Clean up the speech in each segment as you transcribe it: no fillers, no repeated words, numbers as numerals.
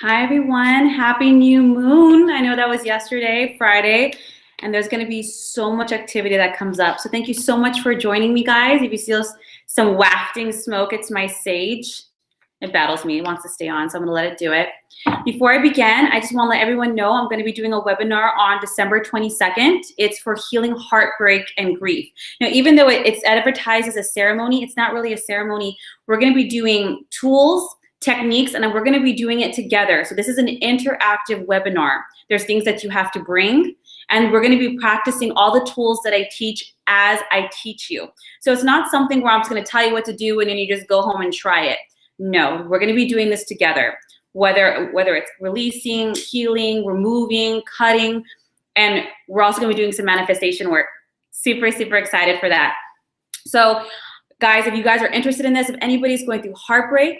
Hi, everyone. Happy new moon. I know that was yesterday, Friday, and there's going to be so much activity that comes up. So thank you so much for joining me, guys. If you see some wafting smoke, it's my sage. It battles me. It wants to stay on, so I'm going to let it do it. Before I begin, I just want to let everyone know I'm going to be doing a webinar on December 22nd. It's for healing heartbreak and grief. Now, even though it's advertised as a ceremony, it's not really a ceremony. We're going to be doing tools, techniques, and we're going to be doing it together. So this is an interactive webinar. There's things that you have to bring, and we're going to be practicing all the tools that I teach as I teach you. So it's not something where I'm just going to tell you what to do and then you just go home and try it. No, we're going to be doing this together, whether it's releasing, healing, removing, cutting, and we're also going to be doing some manifestation work. Super, super excited for that. So guys, if you guys are interested in this, if anybody's going through heartbreak,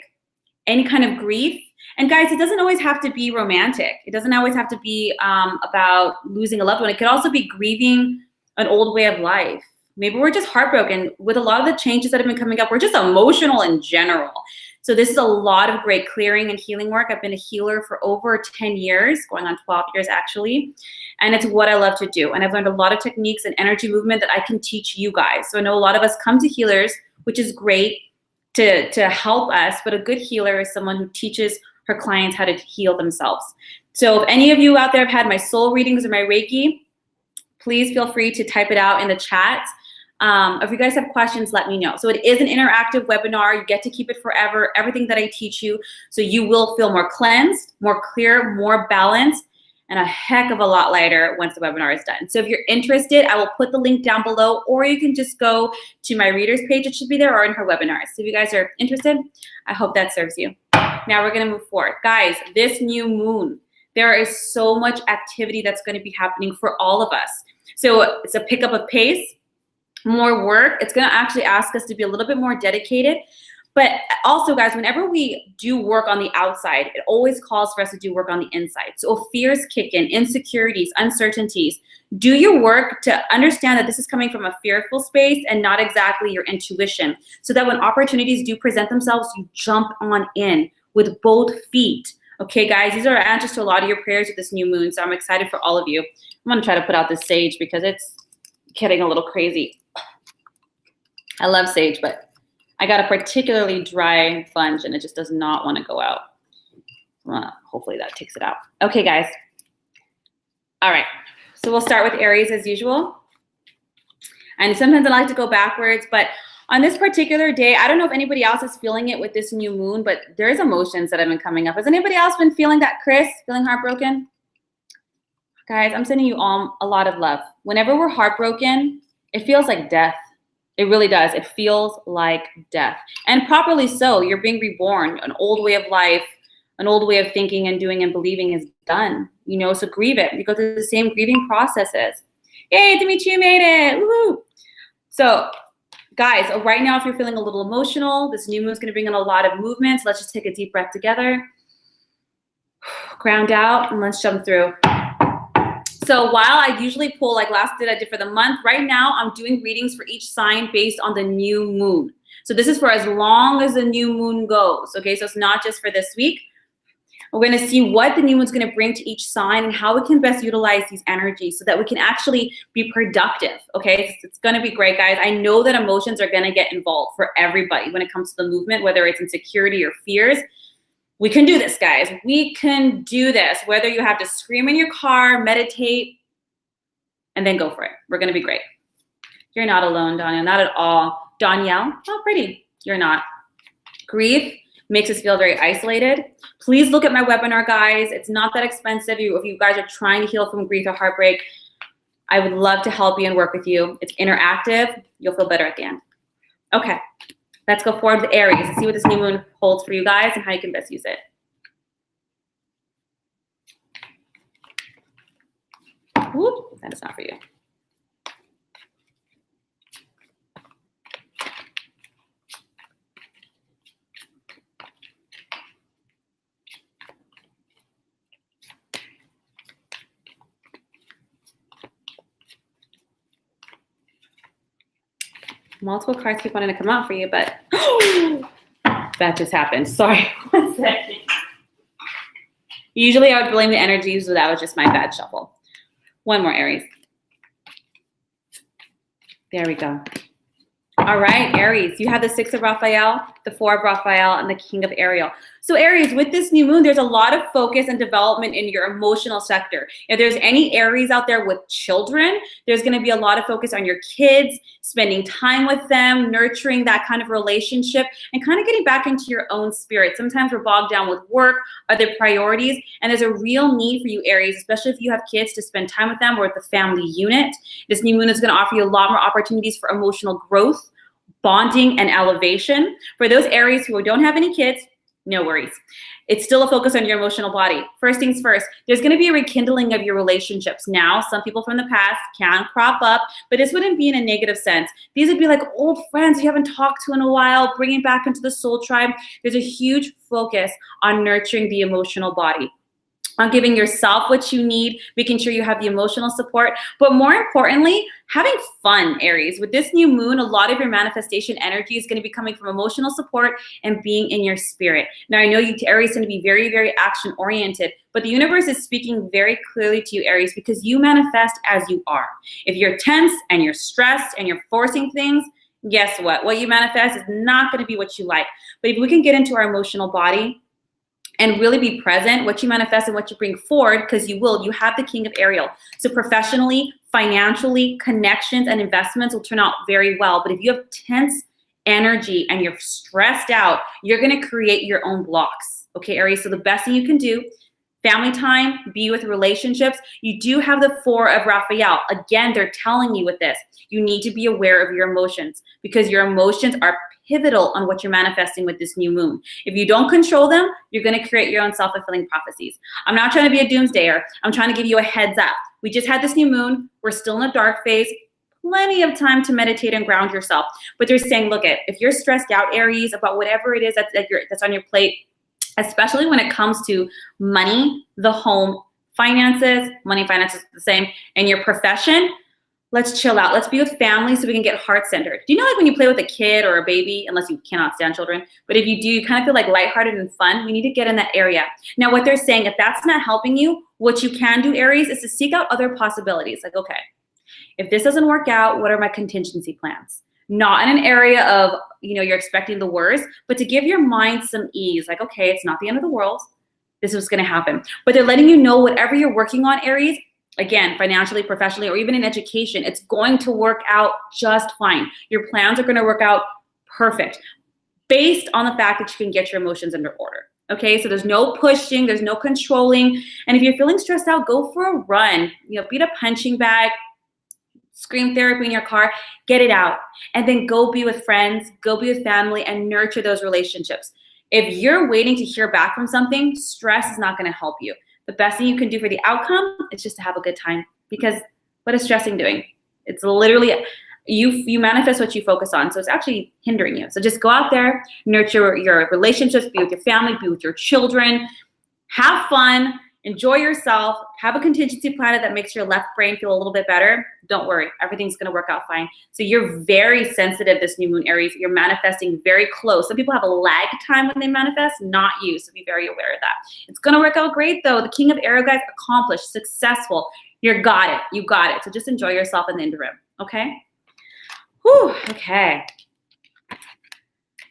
any kind of grief, and guys, it doesn't always have to be romantic. It doesn't always have to be about losing a loved one. It could also be grieving an old way of life. Maybe we're just heartbroken. With a lot of the changes that have been coming up, we're just emotional in general. So this is a lot of great clearing and healing work. I've been a healer for over 10 years, going on 12 years actually. And it's what I love to do. And I've learned a lot of techniques and energy movement that I can teach you guys. So I know a lot of us come to healers, which is great to help us, but a good healer is someone who teaches her clients how to heal themselves. So if any of you out there have had my soul readings or my Reiki, please feel free to type it out in the chat. If you guys have questions, let me know. So it is an interactive webinar. You get to keep it forever, everything that I teach you. So you will feel more cleansed, more clear, more balanced, and a heck of a lot lighter once the webinar is done. So if you're interested, I will put the link down below, or you can just go to my readers page. It should be there, or in her webinars. So if you guys are interested, I hope that serves you. Now we're going to move forward. Guys, this new moon, there is so much activity that's going to be happening for all of us. So it's a pickup of pace, more work. It's going to actually ask us to be a little bit more dedicated. But also, guys, whenever we do work on the outside, it always calls for us to do work on the inside. So if fears kick in, insecurities, uncertainties, do your work to understand that this is coming from a fearful space and not exactly your intuition. So that when opportunities do present themselves, you jump on in with both feet. Okay, guys, these are answers to a lot of your prayers with this new moon. So I'm excited for all of you. I'm going to try to put out this sage because it's getting a little crazy. I love sage, but I got a particularly dry sponge and it just does not want to go out. Hopefully that takes it out. Okay, guys. All right. So we'll start with Aries as usual. And sometimes I like to go backwards, but on this particular day, I don't know if anybody else is feeling it with this new moon, but there's emotions that have been coming up. Has anybody else been feeling that, Chris? Feeling heartbroken? Guys, I'm sending you all a lot of love. Whenever we're heartbroken, it feels like death. It really does. It feels like death. And properly so. You're being reborn. An old way of life, an old way of thinking and doing and believing is done. You know, so grieve it. You go through the same grieving processes. Yay, Dimitri, you made it. Woohoo. So, guys, right now, if you're feeling a little emotional, this new moon is going to bring in a lot of movements. Let's just take a deep breath together. Ground out, and let's jump through. So while I usually pull, like I did for the month, right now I'm doing readings for each sign based on the new moon. So this is for as long as the new moon goes, okay? So it's not just for this week. We're gonna see what the new moon's gonna bring to each sign and how we can best utilize these energies so that we can actually be productive, okay? It's gonna be great, guys. I know that emotions are gonna get involved for everybody when it comes to the movement, whether it's insecurity or fears. We can do this, guys. We can do this. Whether you have to scream in your car, meditate, and then go for it. We're going to be great. You're not alone, Danielle. Not at all. Danielle, oh, pretty. You're not. Grief makes us feel very isolated. Please look at my webinar, guys. It's not that expensive. If you guys are trying to heal from grief or heartbreak, I would love to help you and work with you. It's interactive. You'll feel better at the end. Okay. Let's go forward with Aries and see what this new moon holds for you guys and how you can best use it. Whoop, that is not for you. Multiple cards keep wanting to come out for you, but that just happened. Sorry, one second. Usually I would blame the energies, but that was just my bad shuffle. One more, Aries. There we go. All right, Aries, you have the 6 of Raphael, the 4 of Raphael, and the King of Ariel. So Aries, with this new moon, there's a lot of focus and development in your emotional sector. If there's any Aries out there with children, there's going to be a lot of focus on your kids, spending time with them, nurturing that kind of relationship, and kind of getting back into your own spirit. Sometimes we're bogged down with work, other priorities, and there's a real need for you, Aries, especially if you have kids, to spend time with them or with the family unit. This new moon is going to offer you a lot more opportunities for emotional growth, bonding, and elevation. For those Aries who don't have any kids, no worries. It's still a focus on your emotional body. First things first, there's going to be a rekindling of your relationships. Now, some people from the past can crop up, but this wouldn't be in a negative sense. These would be like old friends you haven't talked to in a while, bringing back into the soul tribe. There's a huge focus on nurturing the emotional body, on giving yourself what you need, making sure you have the emotional support, but more importantly, having fun, Aries. With this new moon, a lot of your manifestation energy is going to be coming from emotional support and being in your spirit. Now, I know you, Aries, is going to be very, very action-oriented, but the universe is speaking very clearly to you, Aries, because you manifest as you are. If you're tense and you're stressed and you're forcing things, guess what? What you manifest is not going to be what you like. But if we can get into our emotional body and really be present, what you manifest and what you bring forward, because you will, you have the King of Ariel. So professionally, financially, connections and investments will turn out very well. But if you have tense energy and you're stressed out, you're going to create your own blocks. Okay, Aries, so the best thing you can do, family time, be with relationships. You do have the 4 of Raphael. Again, they're telling you with this, you need to be aware of your emotions, because your emotions are pivotal on what you're manifesting with this new moon. If you don't control them, you're going to create your own self-fulfilling prophecies. I'm not trying to be a doomsdayer. I'm trying to give you a heads up. We just had this new moon. We're still in a dark phase. Plenty of time to meditate and ground yourself. But they're saying, look, if you're stressed out, Aries, about whatever it is that's on your plate, especially when it comes to money, the home, finances, money, finances the same, and your profession, let's chill out. Let's be with family so we can get heart-centered. Do you know, like when you play with a kid or a baby, unless you cannot stand children, but if you do, you kind of feel like lighthearted and fun. We need to get in that area. Now, what they're saying, if that's not helping you, what you can do, Aries, is to seek out other possibilities. Like, okay, if this doesn't work out, what are my contingency plans? Not in an area of, you're expecting the worst, but to give your mind some ease. Like, okay, it's not the end of the world. This is going to happen. But they're letting you know whatever you're working on, Aries, again, financially, professionally, or even in education, it's going to work out just fine. Your plans are going to work out perfect based on the fact that you can get your emotions under order. Okay, so there's no pushing, there's no controlling. And if you're feeling stressed out, go for a run. Beat a punching bag, scream therapy in your car, get it out. And then go be with friends, go be with family, and nurture those relationships. If you're waiting to hear back from something, stress is not going to help you. The best thing you can do for the outcome is just to have a good time, because what is stressing doing? It's literally, you manifest what you focus on. So it's actually hindering you. So just go out there, nurture your relationships, be with your family, be with your children, have fun, enjoy yourself, have a contingency plan that makes your left brain feel a little bit better. Don't worry, everything's going to work out fine. So you're very sensitive this new moon, Aries. You're manifesting very close. Some people have a lag time when they manifest, not you. So be very aware of that. It's going to work out great though. The King of Ariel, guys, accomplished, successful. You got it. You got it. So just enjoy yourself in the interim. Okay? Whew. Okay.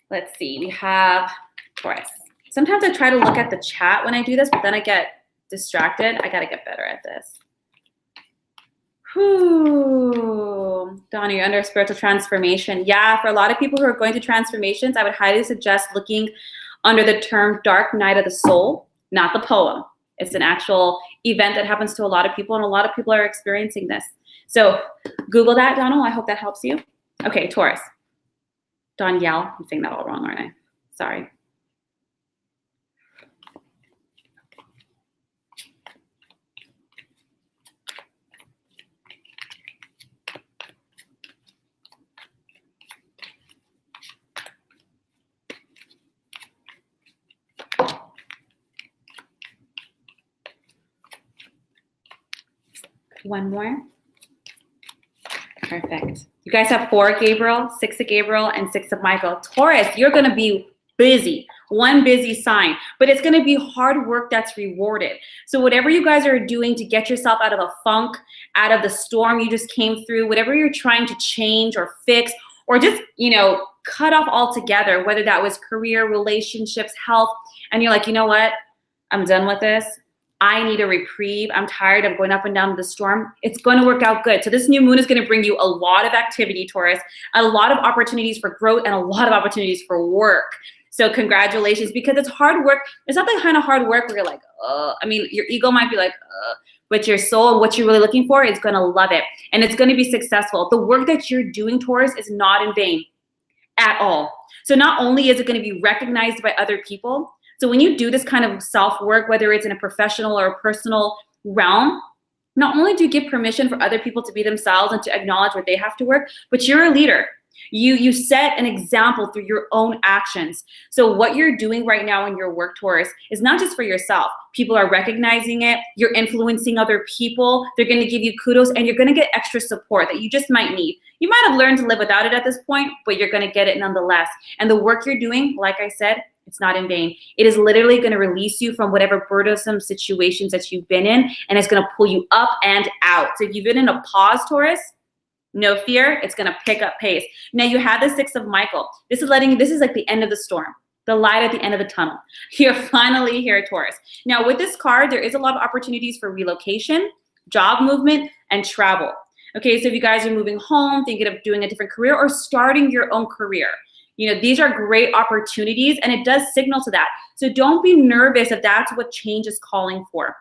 Let's see. We have Taurus. Sometimes I try to look at the chat when I do this, but then I get distracted. I got to get better at this. Whew. Donna, you're under a spiritual transformation. Yeah, for a lot of people who are going through transformations, I would highly suggest looking under the term Dark Night of the Soul, not the poem. It's an actual event that happens to a lot of people, and a lot of people are experiencing this. So Google that, Donald. I hope that helps you. Okay, Taurus. Danielle. I'm saying that all wrong, aren't I? Sorry. One more. Perfect. You guys have 4 Gabriel, 6 of Gabriel, and 6 of Michael. Taurus, you're going to be busy one busy sign, but it's going to be hard work that's rewarded. So whatever you guys are doing to get yourself out of a funk, out of the storm you just came through, whatever you're trying to change or fix, or just, you know, cut off altogether, whether that was career, relationships, health, and you're like, you know what? I'm done with this. I need a reprieve. I'm tired of going up and down the storm. It's going to work out good. So this new moon is going to bring you a lot of activity, Taurus, a lot of opportunities for growth and a lot of opportunities for work. So congratulations, because it's hard work. It's not the kind of hard work where you're like, I mean, your ego might be like, but your soul, what you're really looking for, is going to love it. And it's going to be successful. The work that you're doing, Taurus, is not in vain at all. So not only is it going to be recognized by other people, so when you do this kind of self-work, whether it's in a professional or a personal realm, not only do you give permission for other people to be themselves and to acknowledge what they have to work, but you're a leader. You set an example through your own actions. So what you're doing right now in your work, Taurus, is not just for yourself. People are recognizing it. You're influencing other people. They're going to give you kudos, and you're going to get extra support that you just might need. You might have learned to live without it at this point, but you're going to get it nonetheless. And the work you're doing, like I said, it's not in vain. It is literally going to release you from whatever burdensome situations that you've been in, and it's going to pull you up and out. So if you've been in a pause, Taurus, no fear, it's going to pick up pace. Now you have the 6 of Michael. This is like the end of the storm, the light at the end of the tunnel. You're finally here, Taurus. Now with this card, there is a lot of opportunities for relocation, job movement, and travel. Okay, so if you guys are moving home, thinking of doing a different career or starting your own career, you know, these are great opportunities, and it does signal to that. So don't be nervous if that's what change is calling for.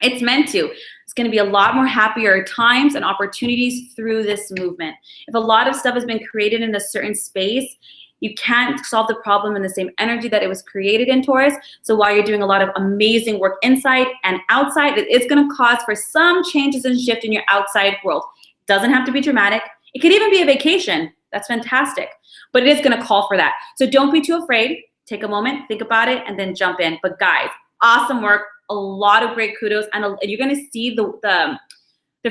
It's meant to. It's going to be a lot more happier times and opportunities through this movement. If a lot of stuff has been created in a certain space, you can't solve the problem in the same energy that it was created in, Taurus. So while you're doing a lot of amazing work inside and outside, it is going to cause for some changes and shift in your outside world. It doesn't have to be dramatic. It could even be a vacation. That's fantastic. But it is going to call for that. So don't be too afraid. Take a moment, think about it, and then jump in. But guys, awesome work. A lot of great kudos. And you're going to see the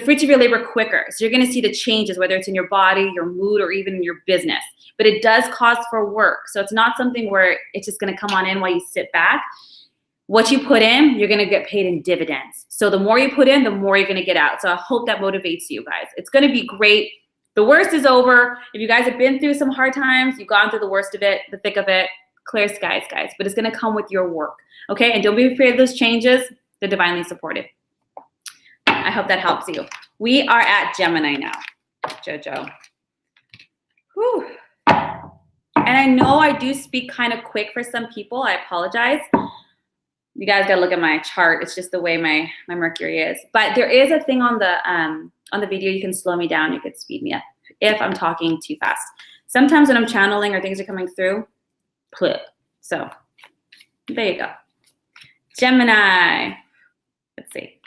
fruits of your labor quicker. So you're going to see the changes, whether it's in your body, your mood, or even in your business. But it does cause for work. So it's not something where it's just going to come on in while you sit back. What you put in, you're going to get paid in dividends. So the more you put in, the more you're going to get out. So I hope that motivates you guys. It's going to be great. The worst is over. If you guys have been through some hard times, you've gone through the worst of it, the thick of it, clear skies, guys. But it's going to come with your work, okay? And don't be afraid of those changes. They're divinely supported. I hope that helps you. We are at Gemini now, Jojo. Whew. And I know I do speak kind of quick for some people. I apologize. You guys got to look at my chart. It's just the way my Mercury is. But there is a thing on the video. You can slow me down. You could speed me up if I'm talking too fast. Sometimes when I'm channeling or things are coming through, so there you go. Gemini. Let's see.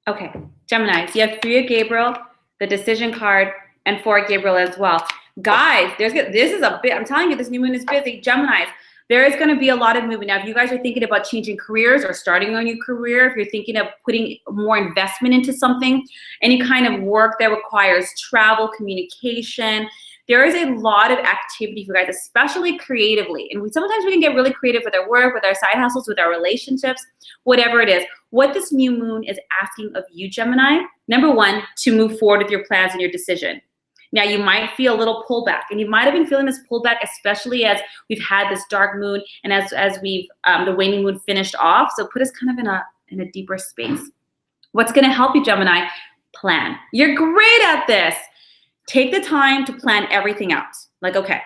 Okay, Gemini, so you have 3 of Gabriel, the decision card, and 4 of Gabriel as well. Guys, this is a bit, I'm telling you, this new moon is busy. Geminis, there is going to be a lot of movement. Now, if you guys are thinking about changing careers or starting a new career, if you're thinking of putting more investment into something, any kind of work that requires travel, communication, there is a lot of activity for guys, especially creatively. And sometimes we can get really creative with our work, with our side hustles, with our relationships, whatever it is. What this new moon is asking of you, Gemini, number 1, to move forward with your plans and your decision. Now, you might feel a little pullback, and you might have been feeling this pullback, especially as we've had this dark moon and as we've the waning moon finished off. So put us kind of in a deeper space. What's going to help you, Gemini? Plan. You're great at this. Take the time to plan everything out. Like, okay,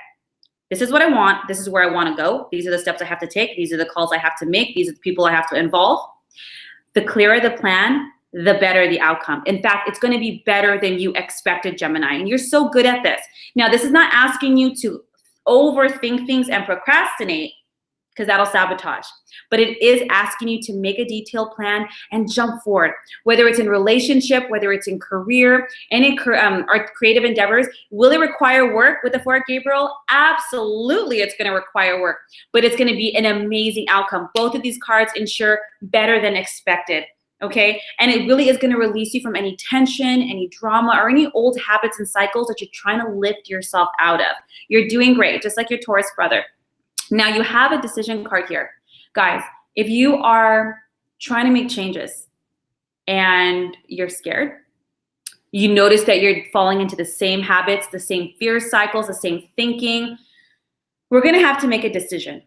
this is what I want. This is where I want to go. These are the steps I have to take. These are the calls I have to make. These are the people I have to involve. The clearer the plan, the better the outcome. In fact, it's going to be better than you expected, Gemini. And you're so good at this. Now, this is not asking you to overthink things and procrastinate, because that'll sabotage. But it is asking you to make a detailed plan and jump forward. Whether it's in relationship, whether it's in career, any or creative endeavors, will it require work with the 4 of Gabriel? Absolutely, it's going to require work, but it's going to be an amazing outcome. Both of these cards ensure better than expected. Okay, and it really is going to release you from any tension, any drama, or any old habits and cycles that you're trying to lift yourself out of. You're doing great, just like your Taurus brother. Now you have a decision card here. Guys, if you are trying to make changes and you're scared, you notice that you're falling into the same habits, the same fear cycles, the same thinking, we're going to have to make a decision.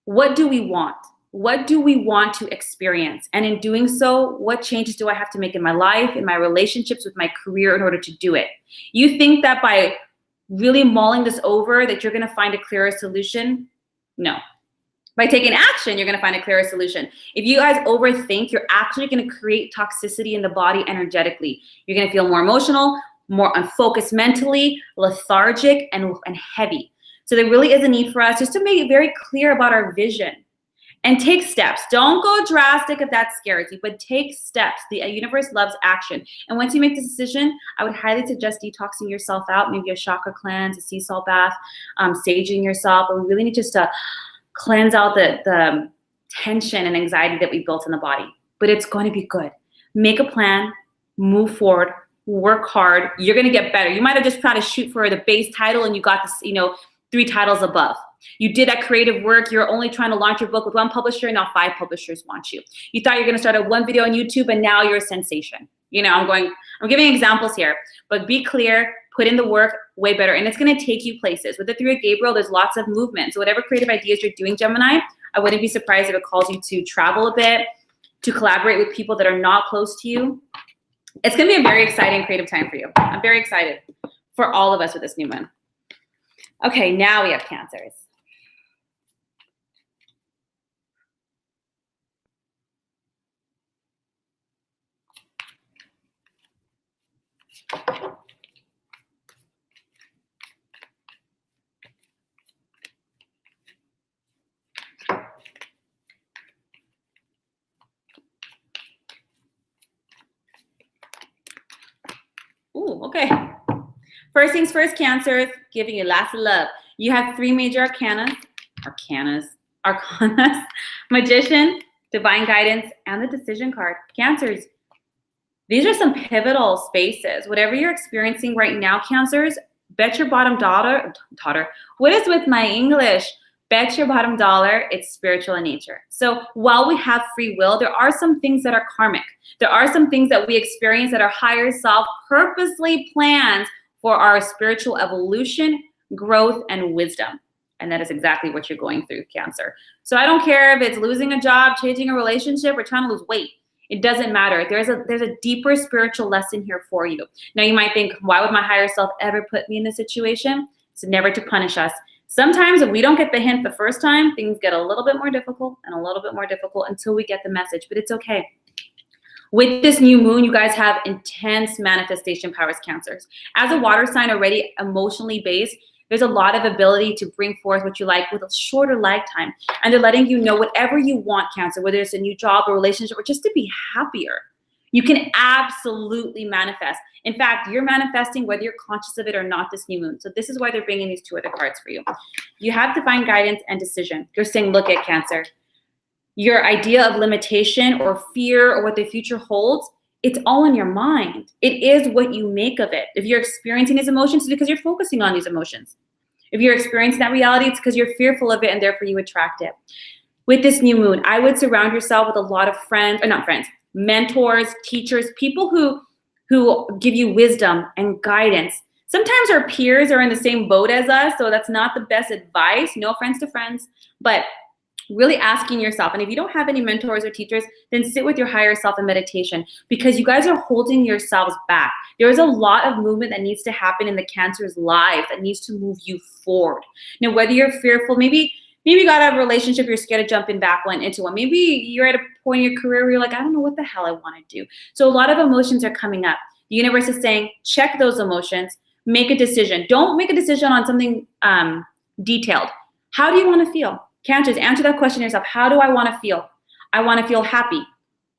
What do we want? What do we want to experience? And in doing so, what changes do I have to make in my life, in my relationships, with my career in order to do it? You think that by really mulling this over that you're going to find a clearer solution? No. By taking action, you're going to find a clearer solution. If you guys overthink, you're actually going to create toxicity in the body energetically. You're going to feel more emotional, more unfocused mentally, lethargic, and heavy. So there really is a need for us just to make it very clear about our vision. And take steps. Don't go drastic if that scares you, but take steps. The universe loves action. And once you make this decision, I would highly suggest detoxing yourself out, maybe a chakra cleanse, a sea salt bath, saging yourself. But we really need just to cleanse out the tension and anxiety that we built in the body. But it's going to be good. Make a plan, move forward, work hard. You're going to get better. You might have just tried to shoot for the base title and you got this, 3 titles above. You did that creative work. You're only trying to launch your book with 1 publisher, and now 5 publishers want you. You thought you're going to start at 1 video on YouTube, and now you're a sensation. I'm giving examples here, but be clear, put in the work, way better. And it's going to take you places. With the 3 of Gabriel, there's lots of movement. So whatever creative ideas you're doing, Gemini, I wouldn't be surprised if it calls you to travel a bit, to collaborate with people that are not close to you. It's going to be a very exciting creative time for you. I'm very excited for all of us with this new moon. Okay, now we have Cancers. Ooh, okay. First things first, Cancers, giving you lots of love. You have 3 major arcanas, Magician, Divine Guidance, and the Decision card. Cancers, these are some pivotal spaces. Whatever you're experiencing right now, Cancers, bet your bottom dollar, what is with my English? Bet your bottom dollar, it's spiritual in nature. So while we have free will, there are some things that are karmic. There are some things that we experience that our higher self purposely plans for our spiritual evolution, growth, and wisdom. And that is exactly what you're going through, Cancer. So I don't care if it's losing a job, changing a relationship, or trying to lose weight. It doesn't matter. There's a deeper spiritual lesson here for you. Now you might think, why would my higher self ever put me in this situation? It's never to punish us. Sometimes if we don't get the hint the first time, things get a little bit more difficult and a little bit more difficult until we get the message, but it's okay. With this new moon, you guys have intense manifestation powers, Cancers. As a water sign already emotionally based, there's a lot of ability to bring forth what you like with a shorter lifetime. And they're letting you know whatever you want, Cancer, whether it's a new job or relationship or just to be happier, you can absolutely manifest. In fact, you're manifesting whether you're conscious of it or not this new moon. So this is why they're bringing these 2 other cards for you. You have Divine Guidance and Decision. They're saying, look at Cancer. Your idea of limitation or fear or what the future holds, it's all in your mind. It is what you make of it. If you're experiencing these emotions, it's because you're focusing on these emotions. If you're experiencing that reality, it's because you're fearful of it and therefore you attract it. With this new moon, I would surround yourself with a lot of friends, or not friends, mentors, teachers, people who give you wisdom and guidance. Sometimes our peers are in the same boat as us, so that's not the best advice. No offense to friends, but really asking yourself, and if you don't have any mentors or teachers, then sit with your higher self in meditation, because you guys are holding yourselves back. There is a lot of movement that needs to happen in the Cancer's life that needs to move you forward. Now, whether you're fearful, maybe you got a relationship you're scared of jumping back into one. Maybe you're at a point in your career where you're like, I don't know what the hell I want to do. So a lot of emotions are coming up. The universe is saying, check those emotions, make a decision. Don't make a decision on something detailed. How do you want to feel? Cancers, answer that question yourself. How do I want to feel? I want to feel happy,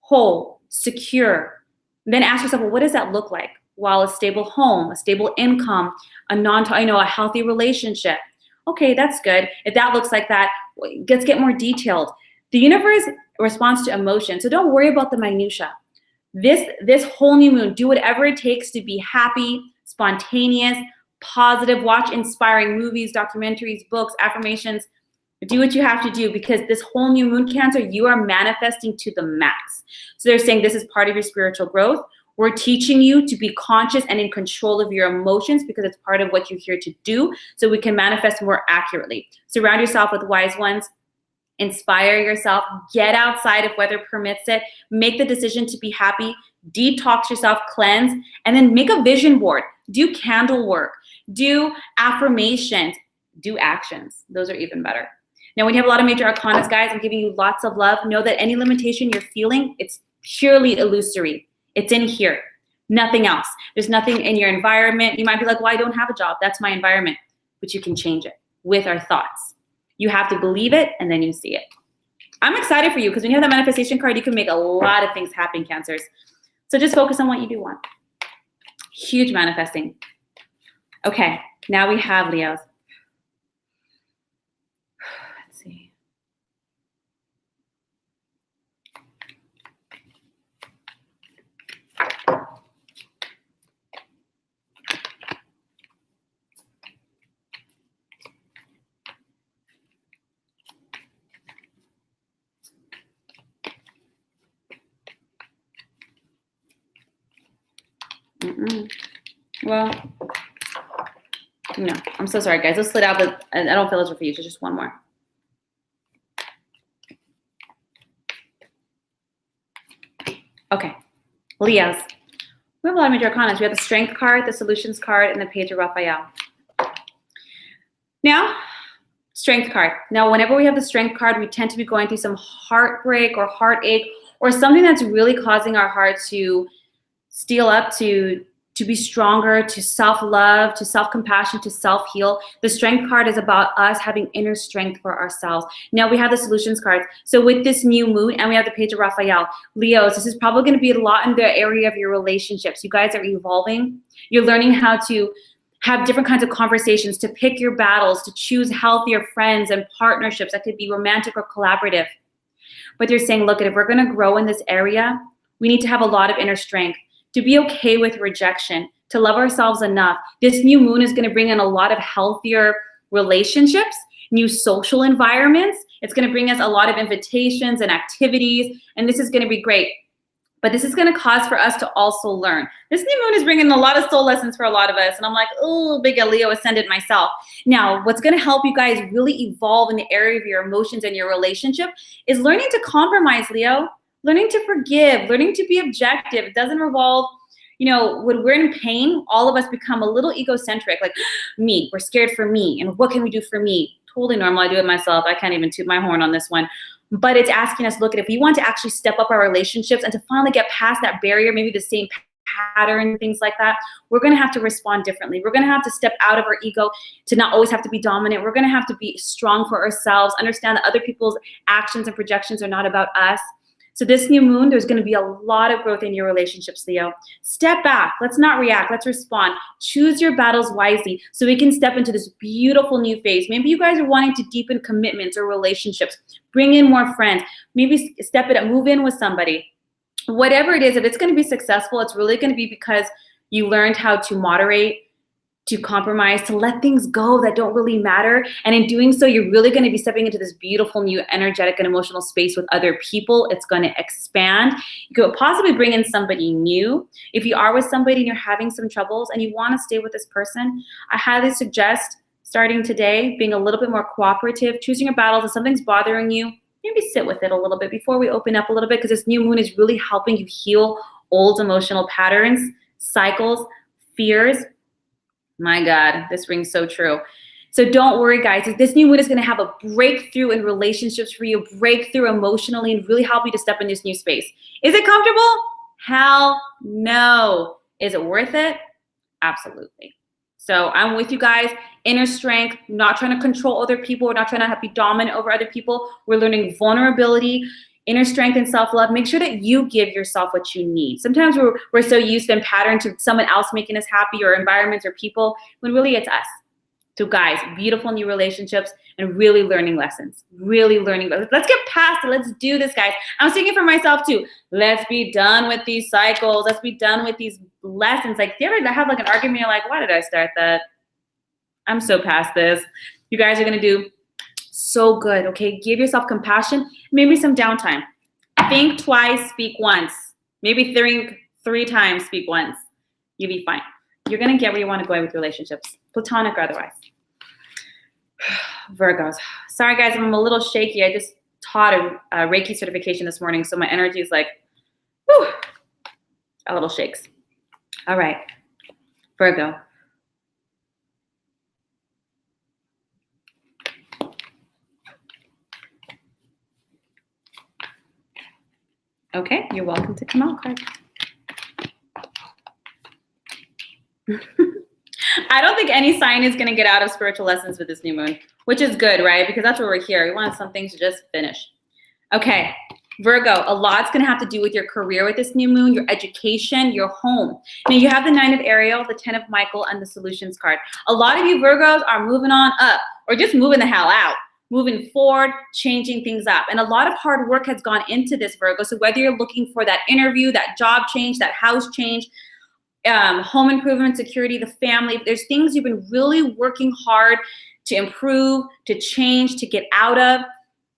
whole, secure. Then ask yourself, well, what does that look like? Well, a stable home, a stable income, a healthy relationship. Okay, that's good. If that looks like that, let's get more detailed. The universe responds to emotion, so don't worry about the minutia. This whole new moon, do whatever it takes to be happy, spontaneous, positive. Watch inspiring movies, documentaries, books, affirmations. Do what you have to do, because this whole new moon, Cancer, you are manifesting to the max. So they're saying this is part of your spiritual growth. We're teaching you to be conscious and in control of your emotions, because it's part of what you're here to do, so we can manifest more accurately. Surround yourself with wise ones. Inspire yourself. Get outside if weather permits it. Make the decision to be happy. Detox yourself, cleanse, and then make a vision board. Do candle work. Do affirmations. Do actions. Those are even better. Now, when you have a lot of major arcanas, guys, I'm giving you lots of love. Know that any limitation you're feeling, it's purely illusory. It's in here, nothing else. There's nothing in your environment. You might be like, well, I don't have a job. That's my environment. But you can change it with our thoughts. You have to believe it, and then you see it. I'm excited for you, because when you have that manifestation card, you can make a lot of things happen, Cancers. So just focus on what you do want. Huge manifesting. Okay, now we have Leos. Let's see. Well, no, I'm so sorry, guys. Let's split out, but I don't feel eligible for you, so just one more. Okay, Leos. We have a lot of major arcanas. We have the Strength card, the Solutions card, and the Page of Raphael. Now, Strength card. Now, whenever we have the Strength card, we tend to be going through some heartbreak or heartache or something that's really causing our heart to steel up, to be stronger, to self-love, to self-compassion, to self-heal. The Strength card is about us having inner strength for ourselves. Now we have the Solutions cards. So with this new moon, and we have the Page of Raphael, Leos, this is probably going to be a lot in the area of your relationships. You guys are evolving. You're learning how to have different kinds of conversations, to pick your battles, to choose healthier friends and partnerships that could be romantic or collaborative. But they're saying, look, if we're going to grow in this area, we need to have a lot of inner strength, to be okay with rejection, to love ourselves enough. This new moon is going to bring in a lot of healthier relationships, new social environments. It's going to bring us a lot of invitations and activities, and this is going to be great. But this is going to cause for us to also learn. This new moon is bringing a lot of soul lessons for a lot of us, and I'm like, oh, big Leo ascendant myself. Now, what's going to help you guys really evolve in the area of your emotions and your relationship is learning to compromise, Leo. Learning to forgive, learning to be objective. It doesn't revolve, when we're in pain, all of us become a little egocentric, like me, we're scared for me, and what can we do for me? Totally normal, I do it myself. I can't even toot my horn on this one. But it's asking us, look, if we want to actually step up our relationships and to finally get past that barrier, maybe the same pattern, things like that, we're going to have to respond differently. We're going to have to step out of our ego to not always have to be dominant. We're going to have to be strong for ourselves, understand that other people's actions and projections are not about us. So this new moon, there's going to be a lot of growth in your relationships, Leo. Step back. Let's not react. Let's respond. Choose your battles wisely so we can step into this beautiful new phase. Maybe you guys are wanting to deepen commitments or relationships, bring in more friends, maybe step it up, move in with somebody. Whatever it is, if it's going to be successful, it's really going to be because you learned how to moderate, to compromise, to let things go that don't really matter. And in doing so, you're really going to be stepping into this beautiful new energetic and emotional space with other people. It's going to expand. You could possibly bring in somebody new. If you are with somebody and you're having some troubles and you want to stay with this person, I highly suggest starting today being a little bit more cooperative, choosing your battles. If something's bothering you, maybe sit with it a little bit before we open up a little bit, because this new moon is really helping you heal old emotional patterns, cycles, fears. My God, this rings so true. So don't worry, guys. This new moon is going to have a breakthrough in relationships for you, breakthrough emotionally, and really help you to step in this new space. Is it comfortable? Hell no. Is it worth it? Absolutely. So I'm with you guys. Inner strength, not trying to control other people. We're not trying to be dominant over other people. We're learning vulnerability, inner strength, and self-love. Make sure that you give yourself what you need. Sometimes we're so used and patterned to someone else making us happy, or environments or people, when really it's us. So guys, beautiful new relationships and really learning lessons. Really learning. Let's get past it. Let's do this, guys. I'm speaking for myself too. Let's be done with these cycles. Let's be done with these lessons. Like, do you ever have like an argument? You're like, why did I start that? I'm so past this. You guys are going to do so good, okay? Give yourself compassion, maybe some downtime. Think twice, speak once. Maybe think 3 times, speak once. You'll be fine. You're going to get where you want to go with relationships, platonic or otherwise. Virgos. Sorry, guys, I'm a little shaky. I just taught a Reiki certification this morning, so my energy is like, whew, a little shakes. All right, Virgo. Okay, you're welcome to come out, card. I don't think any sign is going to get out of spiritual lessons with this new moon, which is good, right? Because that's why we're here. We want some things to just finish. Okay, Virgo, a lot's going to have to do with your career with this new moon, your education, your home. Now, you have the 9 of Ariel, the 10 of Michael, and the Solutions card. A lot of you Virgos are moving on up, or just moving the hell out, moving forward, changing things up. And a lot of hard work has gone into this, Virgo. So whether you're looking for that interview, that job change, that house change, home improvement, security, the family, there's things you've been really working hard to improve, to change, to get out of.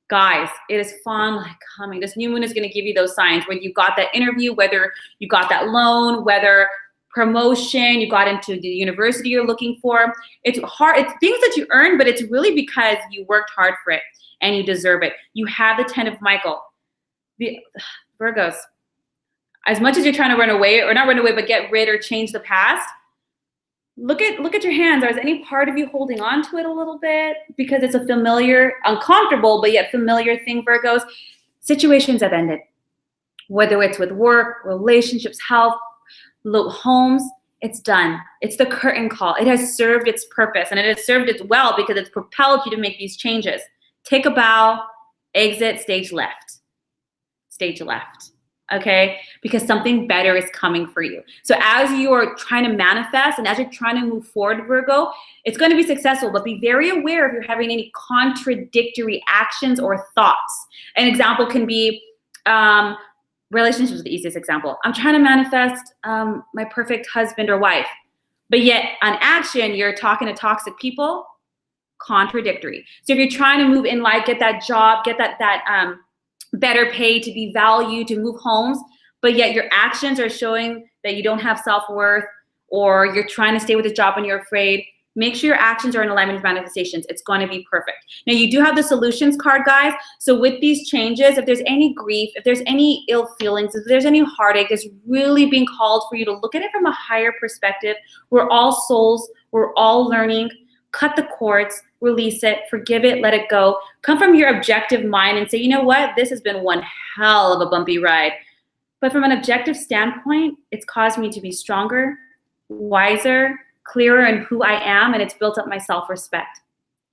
Guys, it is fun like coming. This new moon is going to give you those signs when you got that interview, whether you got that loan, whether promotion, you got into the university you're looking for. It's hard. It's things that you earn, but it's really because you worked hard for it and you deserve it. You have the 10 of Michael. The Virgos, as much as you're trying to run away, or not run away, but get rid or change the past, look at your hands. Is any part of you holding on to it a little bit? Because it's a familiar, uncomfortable, but yet familiar thing, Virgos. Situations have ended. Whether it's with work, relationships, health, homes, it's done. It's the curtain call. It has served its purpose, and it has served it well because it's propelled you to make these changes. Take a bow, exit, stage left. Stage left. Okay, because something better is coming for you. So as you are trying to manifest and as you're trying to move forward, Virgo, it's going to be successful, but be very aware if you're having any contradictory actions or thoughts. An example can be relationships is the easiest example. I'm trying to manifest my perfect husband or wife, but yet on action, you're talking to toxic people. Contradictory. So if you're trying to move in life, get that job, get that better pay, to be valued, to move homes, but yet your actions are showing that you don't have self-worth, or you're trying to stay with a job and you're afraid, make sure your actions are in alignment with manifestations. It's going to be perfect. Now, you do have the Solutions card, guys. So with these changes, if there's any grief, if there's any ill feelings, if there's any heartache, it's really being called for you to look at it from a higher perspective. We're all souls. We're all learning. Cut the cords, release it, forgive it, let it go. Come from your objective mind and say, you know what? This has been one hell of a bumpy ride. But from an objective standpoint, it's caused me to be stronger, wiser, clearer in who I am, and it's built up my self-respect.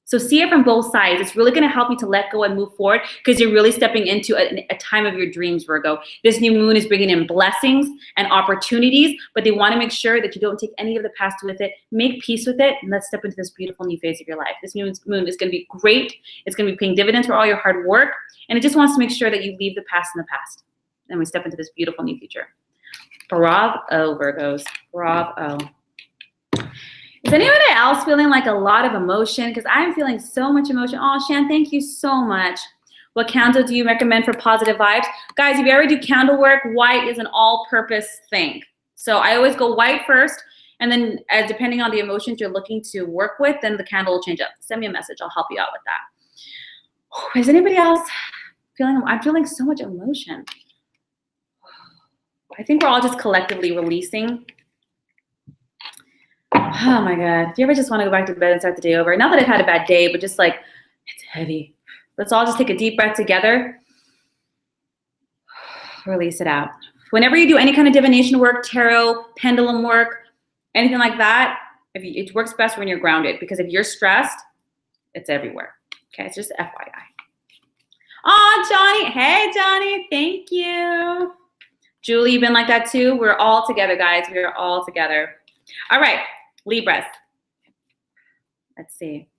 So see it from both sides. It's really going to help you to let go and move forward, because you're really stepping into a time of your dreams, Virgo. This new moon is bringing in blessings and opportunities, but they want to make sure that you don't take any of the past with it. Make peace with it, and let's step into this beautiful new phase of your life. This new moon is going to be great. It's going to be paying dividends for all your hard work, and it just wants to make sure that you leave the past in the past, and we step into this beautiful new future. Bravo, Virgos. Bravo. Is anyone else feeling like a lot of emotion? Because I'm feeling so much emotion. Oh, Shan, thank you so much. What candle do you recommend for positive vibes? Guys, if you ever do candle work, white is an all-purpose thing. So I always go white first, and then depending on the emotions you're looking to work with, then the candle will change up. Send me a message. I'll help you out with that. Is anybody else feeling? I'm feeling so much emotion. I think we're all just collectively releasing. Oh my God. Do you ever just want to go back to bed and start the day over? Not that I've had a bad day, but just like, it's heavy. Let's all just take a deep breath together. Release it out. Whenever you do any kind of divination work, tarot, pendulum work, anything like that, It works best when you're grounded, because if you're stressed, it's everywhere. Okay, it's just FYI. Oh, Johnny. Hey, Johnny. Thank you. Julie, you've been like that too? We're all together, guys. We are all together. All right, Libras. Let's see.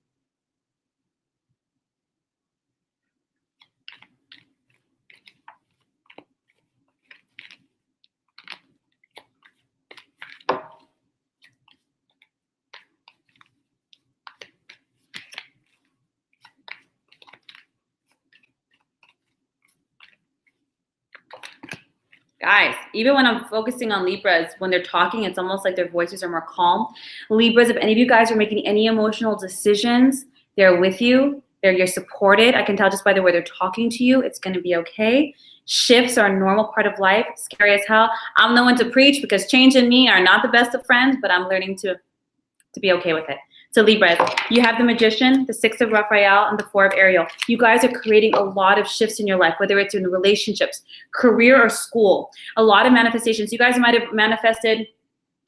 Guys, even when I'm focusing on Libras, when they're talking, it's almost like their voices are more calm. Libras, if any of you guys are making any emotional decisions, they're with you. You're supported. I can tell just by the way they're talking to you, it's going to be okay. Shifts are a normal part of life. Scary as hell. I'm the one to preach, because change and me are not the best of friends, but I'm learning to be okay with it. So Libras, you have the Magician, the 6 of Raphael, and the 4 of Ariel. You guys are creating a lot of shifts in your life, whether it's in relationships, career, or school. A lot of manifestations. You guys might have manifested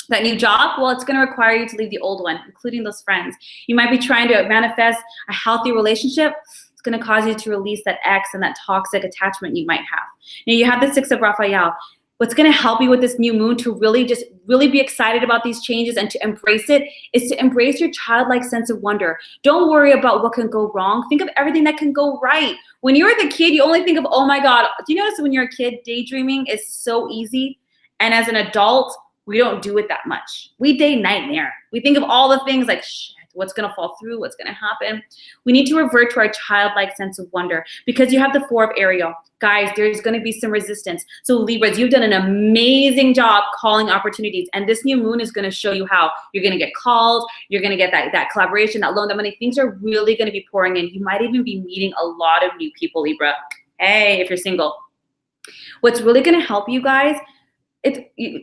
that new job. Well, it's going to require you to leave the old one, including those friends. You might be trying to manifest a healthy relationship. It's going to cause you to release that ex and that toxic attachment you might have. Now, you have the 6 of Raphael. What's going to help you with this new moon to really be excited about these changes and to embrace it is to embrace your childlike sense of wonder. Don't worry about what can go wrong. Think of everything that can go right. When you're the kid, you only think of, oh my God. Do you notice when you're a kid, daydreaming is so easy? And as an adult, we don't do it that much. We day nightmare. We think of all the things like, shit, what's going to fall through? What's going to happen? We need to revert to our childlike sense of wonder, because you have the 4 of Ariel. Guys, there's going to be some resistance. So Libras, you've done an amazing job calling opportunities. And this new moon is going to show you how you're going to get called. You're going to get that collaboration, that loan, that money. Things are really going to be pouring in. You might even be meeting a lot of new people, Libra. Hey, if you're single. What's really going to help you guys,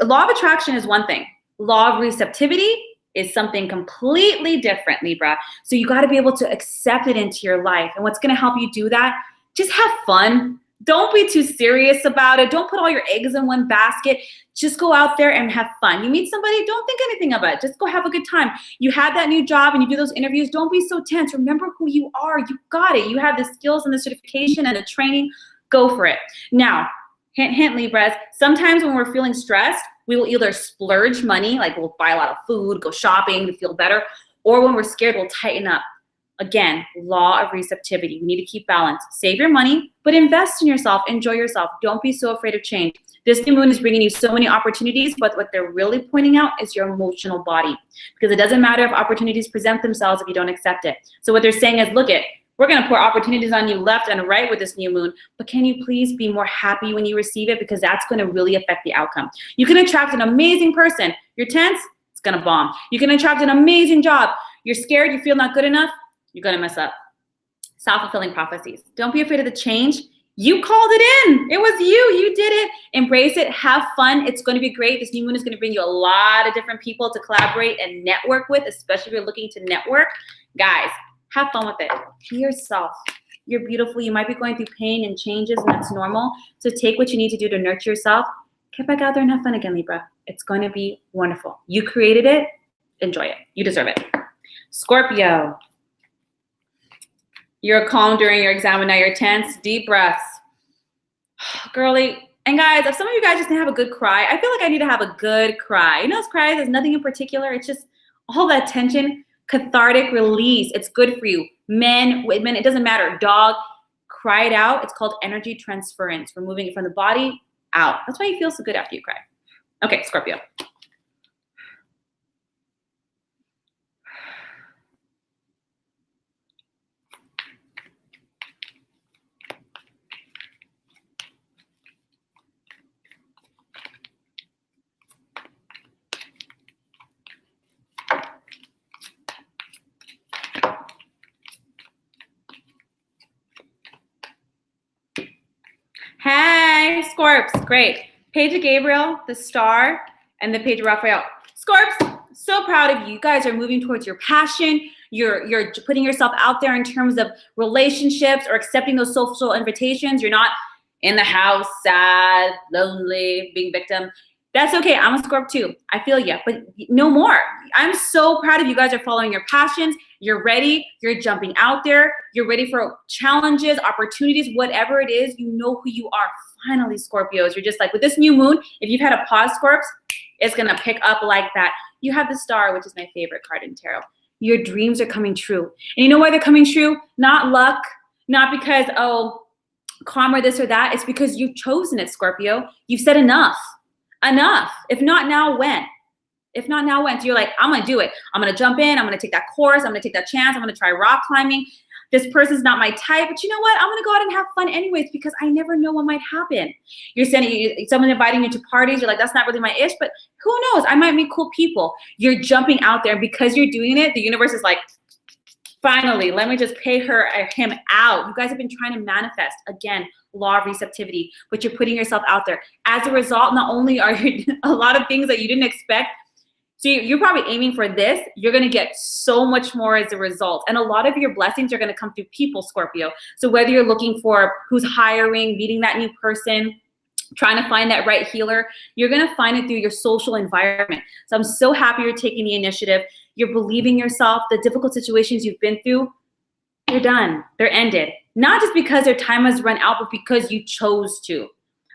law of attraction is one thing. Law of receptivity is something completely different, Libra. So you got to be able to accept it into your life. And what's going to help you do that? Just have fun. Don't be too serious about it. Don't put all your eggs in one basket. Just go out there and have fun. You meet somebody, don't think anything about it. Just go have a good time. You have that new job and you do those interviews. Don't be so tense. Remember who you are. You got it. You have the skills and the certification and the training. Go for it. Now, hint, hint, Libras, sometimes when we're feeling stressed, we will either splurge money, like we'll buy a lot of food, go shopping to feel better, or when we're scared, we'll tighten up. Again, law of receptivity. We need to keep balance. Save your money, but invest in yourself. Enjoy yourself. Don't be so afraid of change. This new moon is bringing you so many opportunities, but what they're really pointing out is your emotional body, because it doesn't matter if opportunities present themselves if you don't accept it. So what they're saying is, look it, we're going to pour opportunities on you left and right with this new moon, but can you please be more happy when you receive it, because that's going to really affect the outcome. You can attract an amazing person. You're tense, it's going to bomb. You can attract an amazing job. You're scared, you feel not good enough, you're going to mess up. Self-fulfilling prophecies. Don't be afraid of the change. You called it in. It was you. You did it. Embrace it. Have fun. It's going to be great. This new moon is going to bring you a lot of different people to collaborate and network with, especially if you're looking to network. Guys, have fun with it. Be yourself. You're beautiful. You might be going through pain and changes, and that's normal. So take what you need to do to nurture yourself. Get back out there and have fun again, Libra. It's going to be wonderful. You created it. Enjoy it. You deserve it. Scorpio. You're calm during your exam and now you're tense. Deep breaths. Girly. And guys, if some of you guys just need to have a good cry, I feel like I need to have a good cry. You know those cries, there's nothing in particular. It's just all that tension, cathartic release. It's good for you. Men, women, it doesn't matter. Dog, cry it out. It's called energy transference. We're moving it from the body out. That's why you feel so good after you cry. Okay, Scorpio. Hey, Scorps, great. Page of Gabriel, the Star, and the Page of Raphael. Scorps, so proud of you. You guys are moving towards your passion. You're putting yourself out there in terms of relationships or accepting those social invitations. You're not in the house, sad, lonely, being victim. That's okay. I'm a Scorp too. I feel you, but no more. I'm so proud of you guys are following your passions. You're ready. You're jumping out there. You're ready for challenges, opportunities, whatever it is. You know who you are. Finally, Scorpios. You're just like, with this new moon, if you've had a pause, Scorps, it's going to pick up like that. You have the Star, which is my favorite card in tarot. Your dreams are coming true. And you know why they're coming true? Not luck, not because, oh, karma, this or that. It's because you've chosen it, Scorpio. You've said enough. Enough. If not now, when? If not now, when? So you're like, I'm going to do it. I'm going to jump in. I'm going to take that course. I'm going to take that chance. I'm going to try rock climbing. This person's not my type, but you know what? I'm going to go out and have fun anyways because I never know what might happen. You're sending someone inviting you to parties. You're like, that's not really my ish, but who knows? I might meet cool people. You're jumping out there, and because you're doing it, the universe is like, finally, let me just pay her or him out. You guys have been trying to manifest, again, law of receptivity, but you're putting yourself out there. As a result, not only are you a lot of things that you didn't expect, so you're probably aiming for this, you're going to get so much more as a result. And a lot of your blessings are going to come through people, Scorpio. So whether you're looking for who's hiring, meeting that new person, trying to find that right healer, you're going to find it through your social environment. So I'm so happy you're taking the initiative. You're believing yourself. The difficult situations you've been through, they're done. They're ended. Not just because their time has run out, but because you chose to.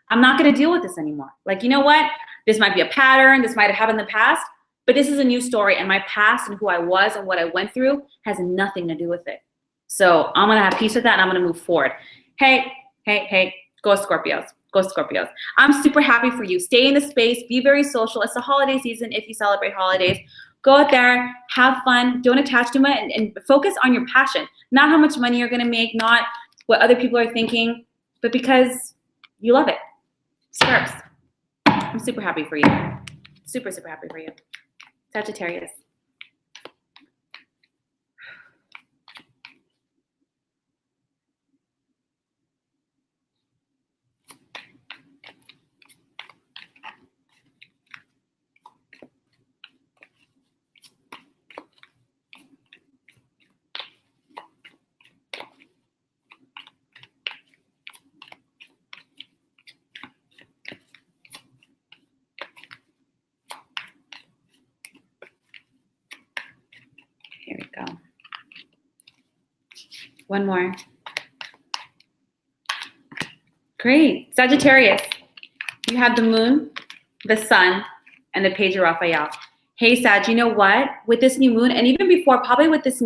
I'm not going to deal with this anymore. Like, you know what? This might be a pattern. This might have happened in the past, but this is a new story. And my past and who I was and what I went through has nothing to do with it. So I'm going to have peace with that, and I'm going to move forward. Hey, go Scorpios. Go Scorpios. I'm super happy for you. Stay in the space. Be very social. It's the holiday season if you celebrate holidays. Go out there, have fun, don't attach to it, and focus on your passion. Not how much money you're going to make, not what other people are thinking, but because you love it. Scorps, I'm super happy for you. Super, super happy for you. Sagittarius. Here we go. One more. Great. Sagittarius. You have the moon, the sun, and the page of Raphael. Hey, Sag, you know what? With this new moon, and even before, probably with this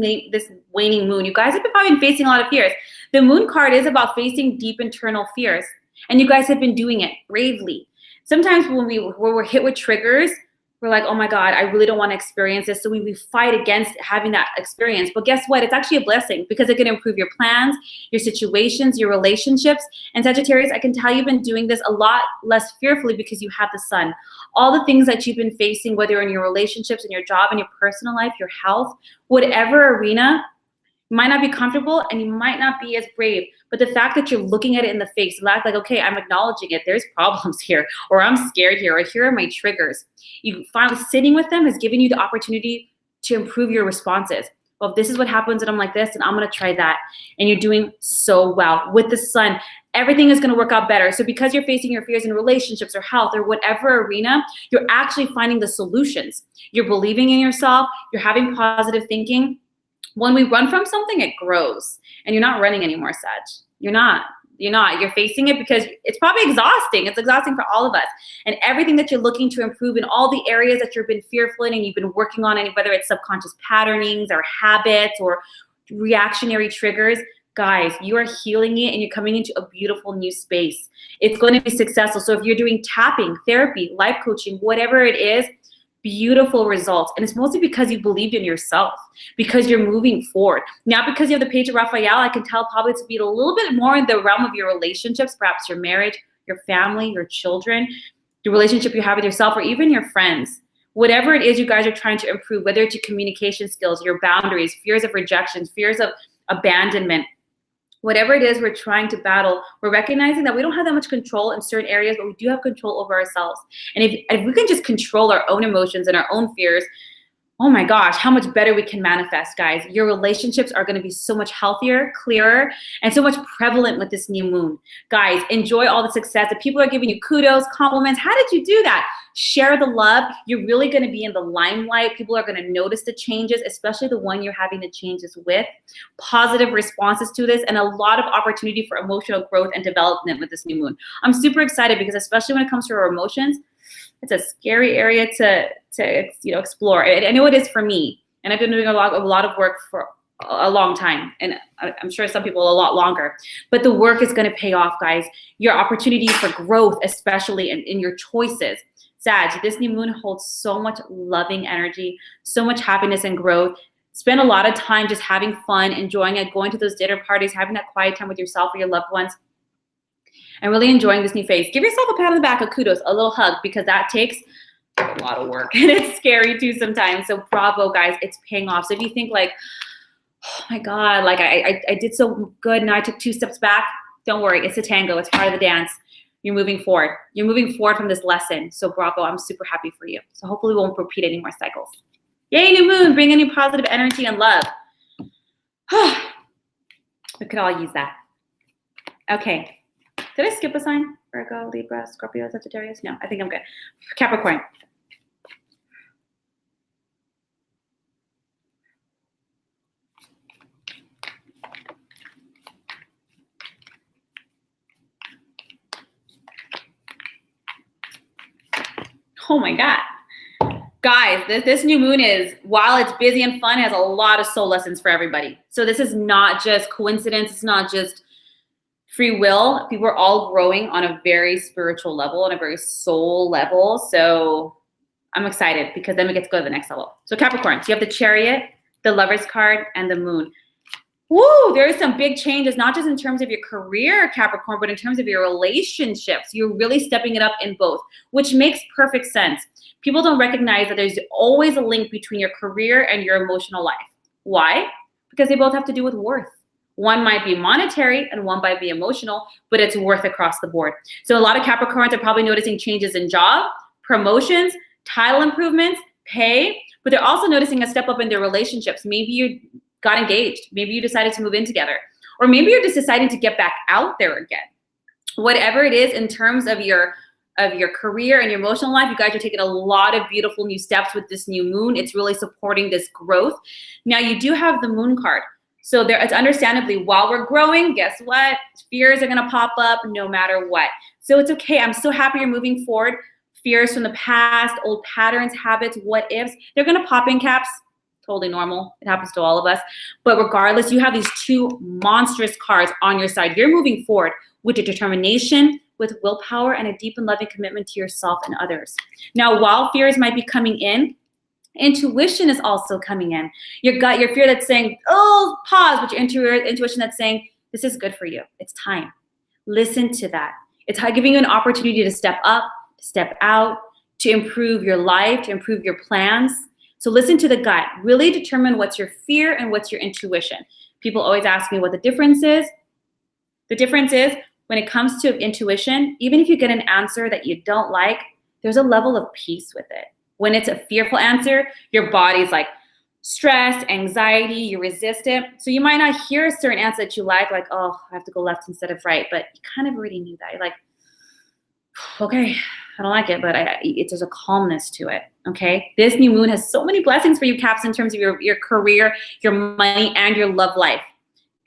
waning moon, you guys have probably been facing a lot of fears. The moon card is about facing deep internal fears, and you guys have been doing it bravely. Sometimes when we're hit with triggers, we're like, oh my God, I really don't want to experience this. So we fight against having that experience. But guess what? It's actually a blessing because it can improve your plans, your situations, your relationships. And Sagittarius, I can tell you've been doing this a lot less fearfully because you have the sun. All the things that you've been facing, whether in your relationships, in your job, in your personal life, your health, whatever arena, you might not be comfortable and you might not be as brave. But the fact that you're looking at it in the face, like, okay, I'm acknowledging it. There's problems here, or I'm scared here, or here are my triggers. You finally sitting with them has given you the opportunity to improve your responses. Well, if this is what happens and I'm like this, and I'm going to try that. And you're doing so well. With the sun, everything is going to work out better. So because you're facing your fears in relationships or health or whatever arena, you're actually finding the solutions. You're believing in yourself. You're having positive thinking. When we run from something, it grows. And you're not running anymore, Sag. You're not. You're facing it because it's probably exhausting. It's exhausting for all of us. And everything that you're looking to improve in all the areas that you've been fearful in and you've been working on, whether it's subconscious patternings or habits or reactionary triggers, guys, you are healing it and you're coming into a beautiful new space. It's going to be successful. So if you're doing tapping, therapy, life coaching, whatever it is, beautiful results. And it's mostly because you believed in yourself, because you're moving forward. Now, because you have the page of Raphael, I can tell probably to be a little bit more in the realm of your relationships, perhaps your marriage, your family, your children, the relationship you have with yourself, or even your friends. Whatever it is you guys are trying to improve, whether it's your communication skills, your boundaries, fears of rejection, fears of abandonment, whatever it is we're trying to battle, we're recognizing that we don't have that much control in certain areas, but we do have control over ourselves. And if we can just control our own emotions and our own fears, oh my gosh, how much better we can manifest, guys. Your relationships are going to be so much healthier, clearer, and so much prevalent with this new moon. Guys, enjoy all the success. If people are giving you kudos, compliments, how did you do that? Share the love. You're really going to be in the limelight. People are going to notice the changes, especially the one you're having the changes with. Positive responses to this, and a lot of opportunity for emotional growth and development with this new moon. I'm super excited because especially when it comes to our emotions, it's a scary area to explore. I know it is for me, and I've been doing a lot of work for a long time, and I'm sure some people a lot longer, but the work is going to pay off, guys. Your opportunity for growth, especially in your choices. Sag, this new moon holds so much loving energy, so much happiness and growth. Spend a lot of time just having fun, enjoying it, going to those dinner parties, having that quiet time with yourself or your loved ones, and really enjoying this new phase. Give yourself a pat on the back, a kudos, a little hug, because that takes a lot of work, and it's scary too sometimes. So bravo, guys, it's paying off. So if you think like, oh my God, like I did so good, now I took 2 steps back, don't worry, it's a tango, it's part of the dance. You're moving forward. You're moving forward from this lesson. So bravo, I'm super happy for you. So hopefully we won't repeat any more cycles. Yay, new moon, bring any positive energy and love. We could all use that. Okay, did I skip a sign? Virgo, Libra, Scorpio, Sagittarius? No, I think I'm good. Capricorn. Oh my God. Guys, this new moon is, while it's busy and fun, has a lot of soul lessons for everybody. So this is not just coincidence. It's not just free will. People are all growing on a very spiritual level, on a very soul level. So I'm excited because then we get to go to the next level. So Capricorn, so you have the Chariot, the Lover's card, and the Moon. Woo, there is some big changes, not just in terms of your career, Capricorn, but in terms of your relationships. You're really stepping it up in both, which makes perfect sense. People don't recognize that there's always a link between your career and your emotional life. Why? Because they both have to do with worth. One might be monetary and one might be emotional, but it's worth across the board. So a lot of Capricorns are probably noticing changes in job, promotions, title improvements, pay, but they're also noticing a step up in their relationships. Maybe you got engaged. Maybe you decided to move in together. Or maybe you're just deciding to get back out there again. Whatever it is in terms of your career and your emotional life, you guys are taking a lot of beautiful new steps with this new moon. It's really supporting this growth. Now you do have the Moon card. So there, it's understandably, while we're growing, guess what? Fears are gonna pop up no matter what. So it's okay, I'm so happy you're moving forward. Fears from the past, old patterns, habits, what ifs, they're gonna pop in, Caps. Totally normal. It happens to all of us. But regardless, you have these 2 monstrous cards on your side. You're moving forward with a determination, with willpower, and a deep and loving commitment to yourself and others. Now, while fears might be coming in, intuition is also coming in. Your gut, your fear that's saying, oh, pause, but your intuition that's saying, this is good for you. It's time. Listen to that. It's giving you an opportunity to step up, step out, to improve your life, to improve your plans. So listen to the gut. Really determine what's your fear and what's your intuition. People always ask me what the difference is. The difference is when it comes to intuition, even if you get an answer that you don't like, there's a level of peace with it. When it's a fearful answer, your body's like stressed, anxiety, you resist it. So you might not hear a certain answer that you like, oh, I have to go left instead of right, but you kind of already knew that. You're like, okay, I don't like it, but there's a calmness to it, okay? This new moon has so many blessings for you, Caps, in terms of your career, your money, and your love life.